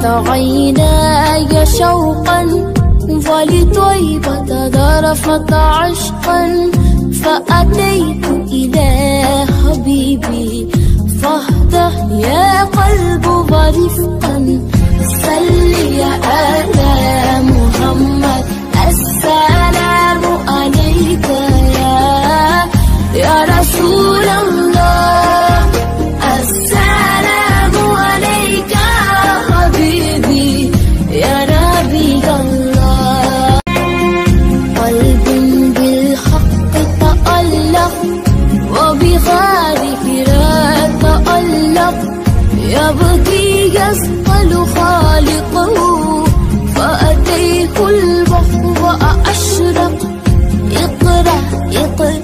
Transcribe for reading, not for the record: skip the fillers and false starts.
ذرفت عيناي شوقا ولطيبة ذرفت عشقا فأتيت إلى حبيبي فاهدى يا قلب ورفقا صل على محمد السلام عليك يا رسول الله السلام عليك حبيبي يا نبي الله قلب بالحق تألق وبغاره لا تألق يبكي يسأل خالقه فأتيه البحر وأشرق اقرأ اقرأ